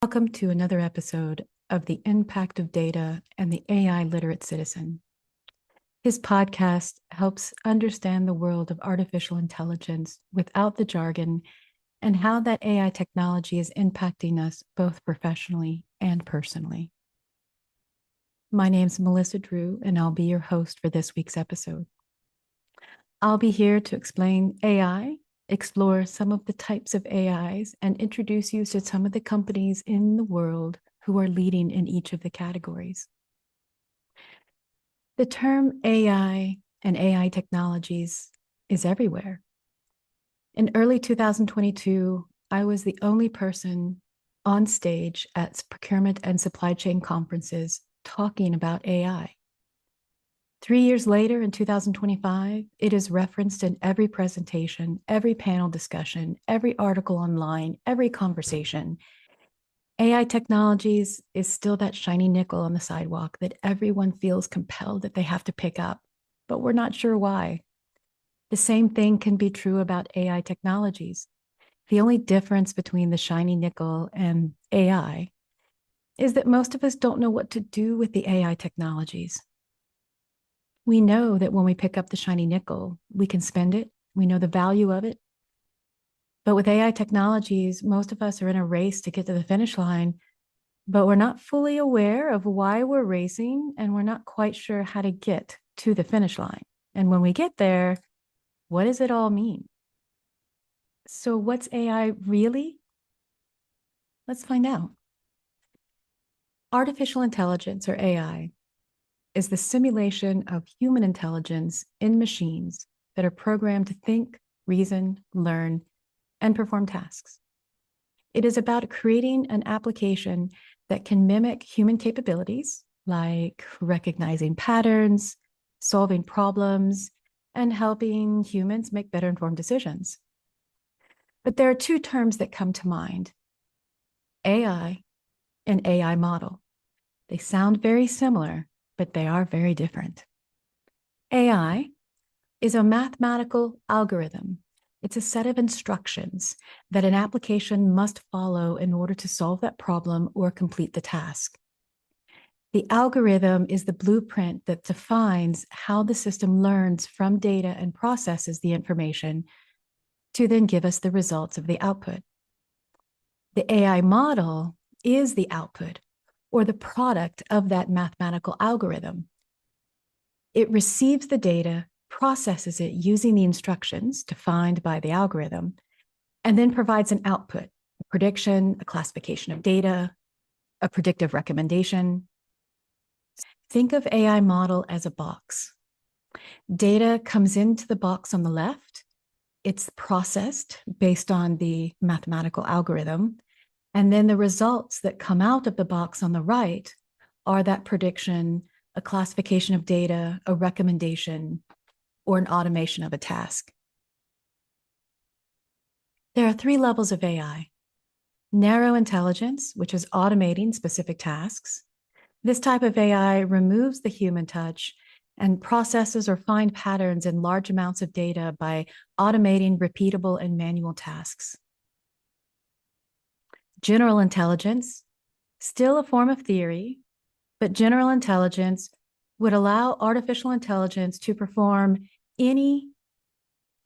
Welcome to another episode of The Impact of Data and the AI Literate Citizen. His podcast helps understand the world of artificial intelligence without the jargon and how that AI technology is impacting us both professionally and personally. My name's Melissa Drew, and I'll be your host for this week's episode. I'll be here to explain AI, explore some of the types of AIs, and introduce you to some of the companies in the world who are leading in each of the categories. The term AI and AI technologies is everywhere. In early 2022, I was the only person on stage at procurement and supply chain conferences talking about AI. 3 years later, in 2025, it is referenced in every presentation, every panel discussion, every article online, every conversation. AI technologies is still that shiny nickel on the sidewalk that everyone feels compelled that they have to pick up, but we're not sure why. The same thing can be true about AI technologies. The only difference between the shiny nickel and AI is that most of us don't know what to do with the AI technologies. We know that when we pick up the shiny nickel, we can spend it. We know the value of it. But with AI technologies, most of us are in a race to get to the finish line, but we're not fully aware of why we're racing, and we're not quite sure how to get to the finish line. And when we get there, what does it all mean? So what's AI really? Let's find out. Artificial intelligence, or AI, is the simulation of human intelligence in machines that are programmed to think, reason, learn, and perform tasks. It is about creating an application that can mimic human capabilities, like recognizing patterns, solving problems, and helping humans make better informed decisions. But there are two terms that come to mind: AI and AI model. They sound very similar, but they are very different. AI is a mathematical algorithm. It's a set of instructions that an application must follow in order to solve that problem or complete the task. The algorithm is the blueprint that defines how the system learns from data and processes the information to then give us the results of the output. The AI model is the output or the product of that mathematical algorithm. It receives the data, processes it using the instructions defined by the algorithm, and then provides an output, a prediction, a classification of data, a predictive recommendation. Think of AI model as a box. Data comes into the box on the left. It's processed based on the mathematical algorithm. And then the results that come out of the box on the right are that prediction, a classification of data, a recommendation, or an automation of a task. There are 3 levels of AI. Narrow intelligence, which is automating specific tasks. This type of AI removes the human touch and processes or finds patterns in large amounts of data by automating repeatable and manual tasks. General intelligence, still a form of theory, but general intelligence would allow artificial intelligence to perform any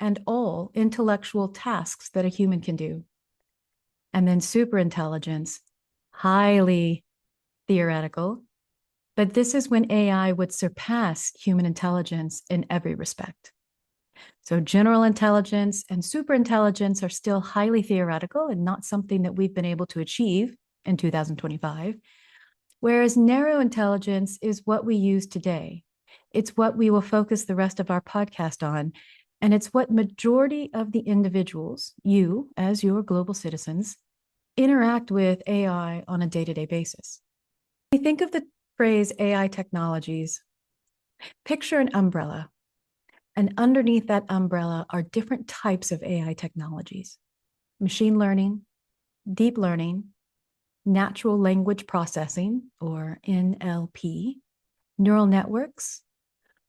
and all intellectual tasks that a human can do. And then superintelligence, highly theoretical, but this is when AI would surpass human intelligence in every respect. So general intelligence and superintelligence are still highly theoretical and not something that we've been able to achieve in 2025, whereas narrow intelligence is what we use today. It's what we will focus the rest of our podcast on, and it's what majority of the individuals, you as your global citizens, interact with AI on a day-to-day basis. When we think of the phrase AI technologies, picture an umbrella. And underneath that umbrella are different types of AI technologies: machine learning, deep learning, natural language processing, or NLP, neural networks,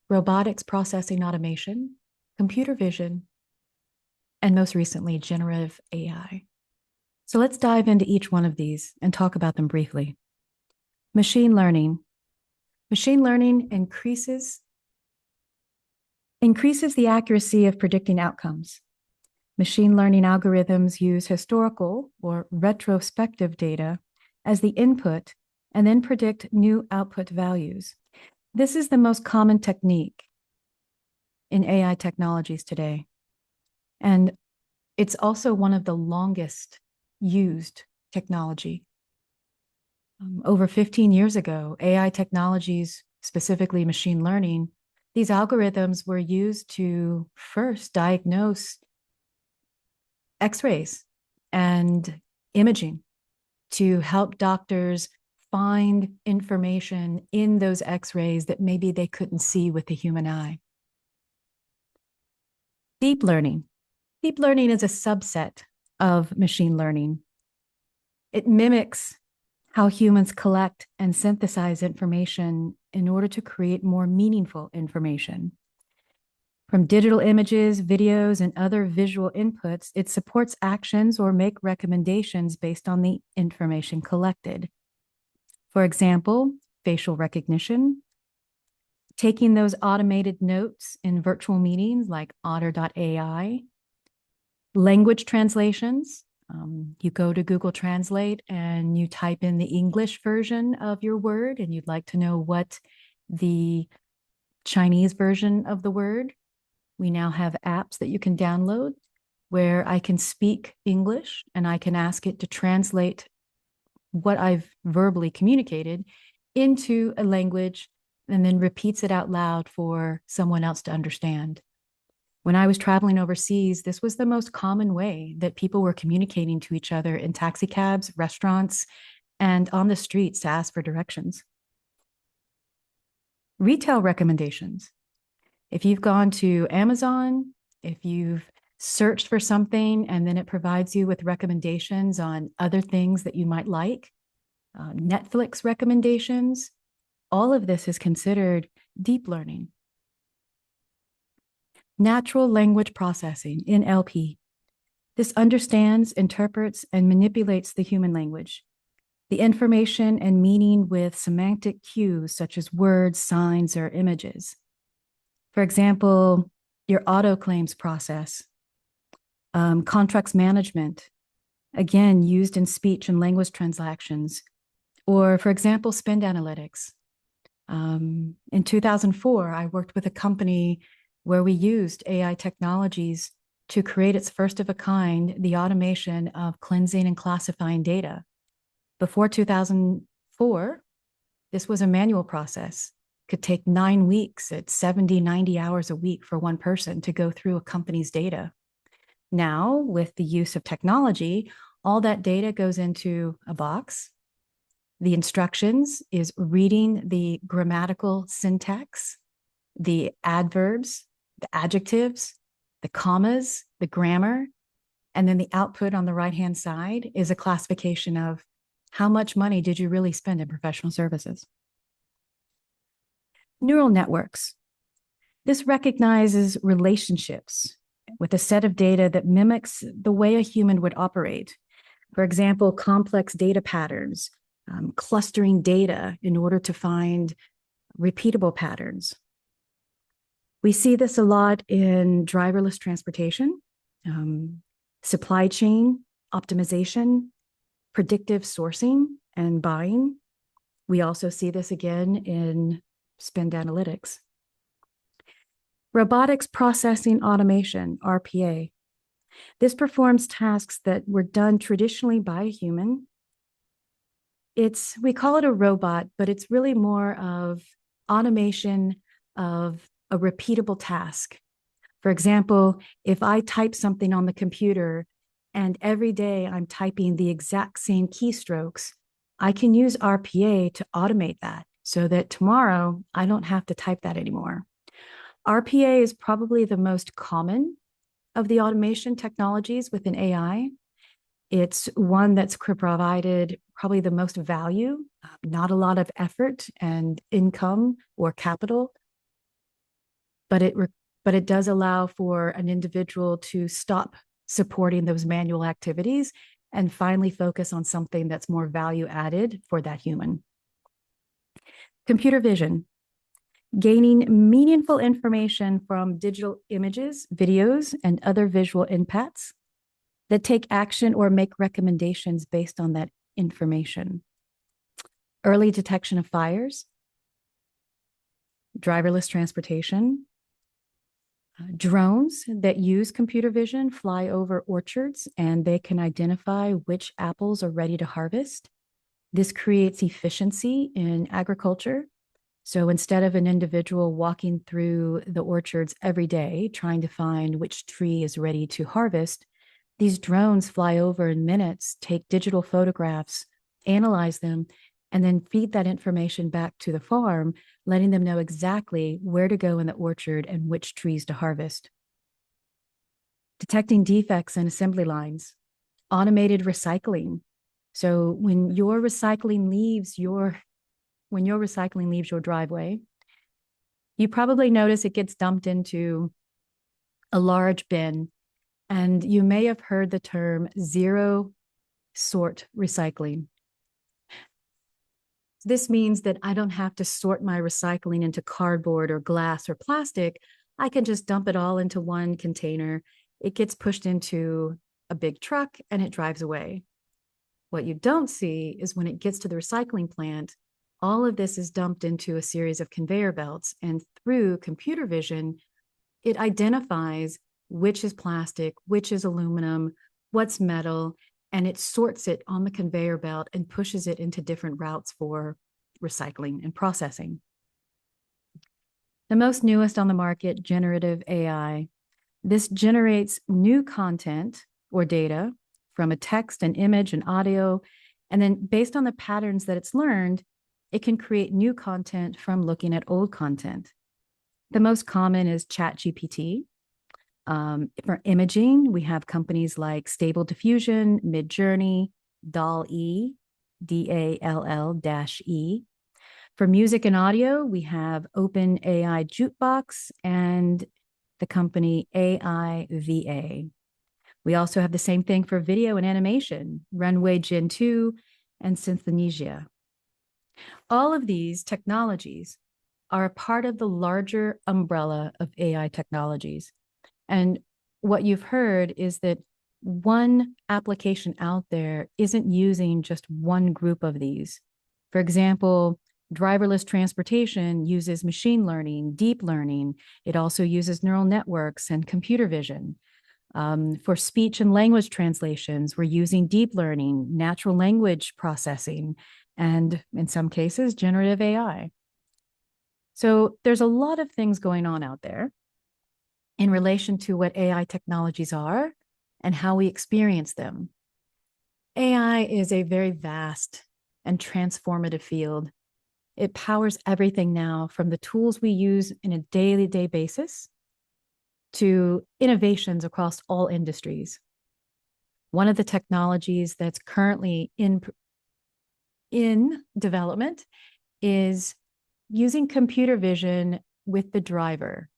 robotics processing automation, computer vision, and most recently, generative AI. So let's dive into each one of these and talk about them briefly. Machine learning. Machine learning increases the accuracy of predicting outcomes. Machine learning algorithms use historical or retrospective data as the input and then predict new output values. This is the most common technique in AI technologies today. And it's also one of the longest used technology. Over 15 years ago, AI technologies, specifically machine learning, these algorithms were used to first diagnose X-rays and imaging to help doctors find information in those X-rays that maybe they couldn't see with the human eye. Deep learning. Deep learning is a subset of machine learning. It mimics how humans collect and synthesize information in order to create more meaningful information. From digital images, videos, and other visual inputs, it supports actions or make recommendations based on the information collected. For example, facial recognition, taking those automated notes in virtual meetings like Otter.ai, language translations. You go to Google Translate and you type in the English version of your word and you'd like to know what the Chinese version of the word. We now have apps that you can download where I can speak English and I can ask it to translate what I've verbally communicated into a language and then repeats it out loud for someone else to understand. When I was traveling overseas, this was the most common way that people were communicating to each other in taxi cabs, restaurants, and on the streets to ask for directions. Retail recommendations. If you've gone to Amazon, if you've searched for something and then it provides you with recommendations on other things that you might like, Netflix recommendations, all of this is considered deep learning. Natural language processing, NLP. This understands, interprets, and manipulates the human language, the information and meaning with semantic cues such as words, signs, or images. For example, your auto claims process, contracts management, again, used in speech and language transactions, or for example, spend analytics. In 2004, I worked with a company where we used AI technologies to create its first of a kind, the automation of cleansing and classifying data. Before 2004, this was a manual process. Could take 9 weeks at 70, 90 hours a week for one person to go through a company's data. Now, with the use of technology, all that data goes into a box. The instructions is reading the grammatical syntax, the adverbs, the adjectives, the commas, the grammar, and then the output on the right-hand side is a classification of how much money did you really spend in professional services. Neural networks. This recognizes relationships with a set of data that mimics the way a human would operate. For example, complex data patterns, clustering data in order to find repeatable patterns. We see this a lot in driverless transportation, supply chain optimization, predictive sourcing and buying. We also see this again in spend analytics. Robotics Processing Automation, RPA. This performs tasks that were done traditionally by a human. We call it a robot, but it's really more of automation of a repeatable task. For example, if I type something on the computer and every day I'm typing the exact same keystrokes, I can use RPA to automate that so that tomorrow I don't have to type that anymore. RPA is probably the most common of the automation technologies within AI. It's one that's provided probably the most value, not a lot of effort and income or capital, but it does allow for an individual to stop supporting those manual activities and finally focus on something that's more value added for that human. Computer vision, gaining meaningful information from digital images, videos, and other visual inputs that take action or make recommendations based on that information. Early detection of fires, driverless transportation, drones that use computer vision fly over orchards and they can identify which apples are ready to harvest. This creates efficiency in agriculture. So instead of an individual walking through the orchards every day trying to find which tree is ready to harvest, these drones fly over in minutes, take digital photographs, analyze them, and then feed that information back to the farm, letting them know exactly where to go in the orchard and which trees to harvest. Detecting defects in assembly lines, automated recycling. So when your recycling leaves your driveway, you probably notice it gets dumped into a large bin. And you may have heard the term zero sort recycling. This means that I don't have to sort my recycling into cardboard or glass or plastic. I can just dump it all into one container. It gets pushed into a big truck and it drives away. What you don't see is when it gets to the recycling plant, all of this is dumped into a series of conveyor belts. And through computer vision, it identifies which is plastic, which is aluminum, what's metal, and it sorts it on the conveyor belt and pushes it into different routes for recycling and processing. The most newest on the market, generative AI. This generates new content or data from a text, an image, an audio, and then based on the patterns that it's learned, it can create new content from looking at old content. The most common is ChatGPT. For imaging, we have companies like Stable Diffusion, Midjourney, DALL-E, DALL-E. For music and audio, we have OpenAI Jukebox and the company AIVA. We also have the same thing for video and animation, Runway Gen 2 and Synthesia. All of these technologies are a part of the larger umbrella of AI technologies. And what you've heard is that one application out there isn't using just one group of these. For example, driverless transportation uses machine learning, deep learning. It also uses neural networks and computer vision. For speech and language translations, we're using deep learning, natural language processing, and in some cases, generative AI. So there's a lot of things going on out there in relation to what AI technologies are and how we experience them. AI is a very vast and transformative field. It powers everything now from the tools we use in a day-to-day basis to innovations across all industries. One of the technologies that's currently in development is using computer vision with the driver.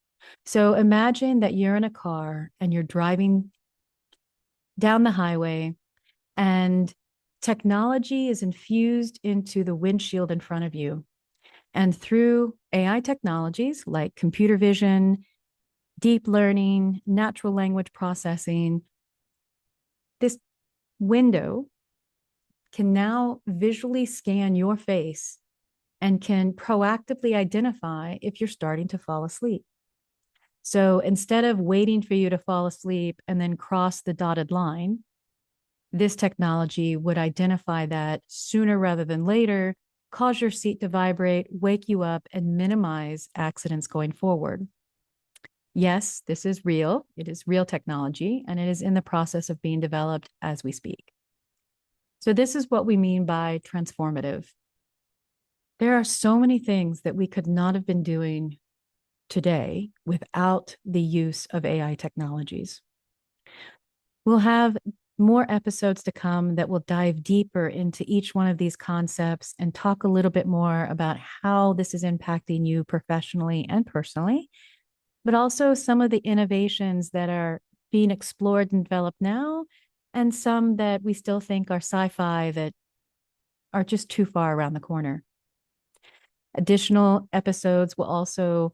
So imagine that you're in a car and you're driving down the highway and technology is infused into the windshield in front of you. And through AI technologies like computer vision, deep learning, natural language processing, this window can now visually scan your face and can proactively identify if you're starting to fall asleep. So instead of waiting for you to fall asleep and then cross the dotted line, this technology would identify that sooner rather than later, cause your seat to vibrate, wake you up, and minimize accidents going forward. Yes, this is real. It is real technology, and it is in the process of being developed as we speak. So this is what we mean by transformative. There are so many things that we could not have been doing today without the use of AI technologies. We'll have more episodes to come that will dive deeper into each one of these concepts and talk a little bit more about how this is impacting you professionally and personally, but also some of the innovations that are being explored and developed now, and some that we still think are sci-fi that are just too far around the corner. Additional episodes will also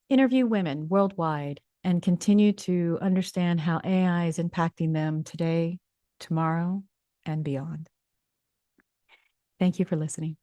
interview women worldwide and continue to understand how AI is impacting them today, tomorrow, and beyond. Thank you for listening.